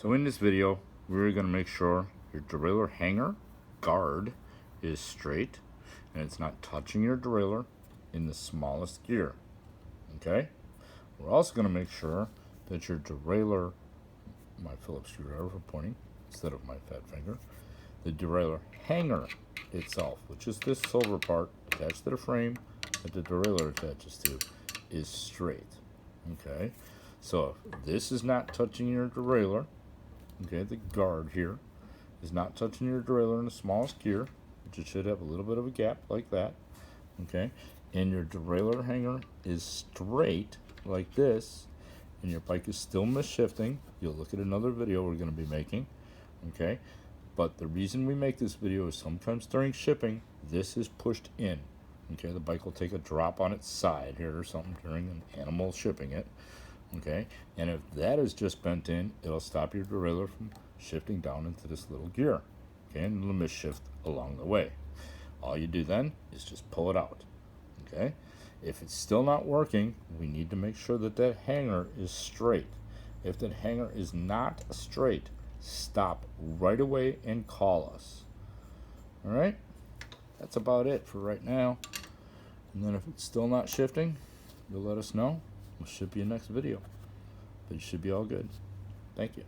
So in this video, we're going to make sure your derailleur hanger guard is straight and it's not touching your derailleur in the smallest gear. Okay? We're also going to make sure that your derailleur, my Phillips screwdriver for pointing instead of my fat finger, the derailleur hanger itself, which is this silver part attached to the frame that the derailleur attaches to, is straight. Okay? So if this is not touching your derailleur, okay, the guard here is not touching your derailleur in the smallest gear, which it should have a little bit of a gap like that, okay, and your derailleur hanger is straight like this, and your bike is still misshifting, you'll look at another video we're going to be making, okay, but the reason we make this video is sometimes during shipping, this is pushed in, okay, the bike will take a drop on its side here or something during an animal shipping it, okay, and if that is just bent in, it'll stop your derailleur from shifting down into this little gear, okay, and it'll misshift along the way. All you do then is just pull it out, okay. If it's still not working, we need to make sure that that hanger is straight. If that hanger is not straight, stop right away and call us. All right, that's about it for right now. And then if it's still not shifting, you'll let us know. We'll ship you a next video. But you should be all good. Thank you.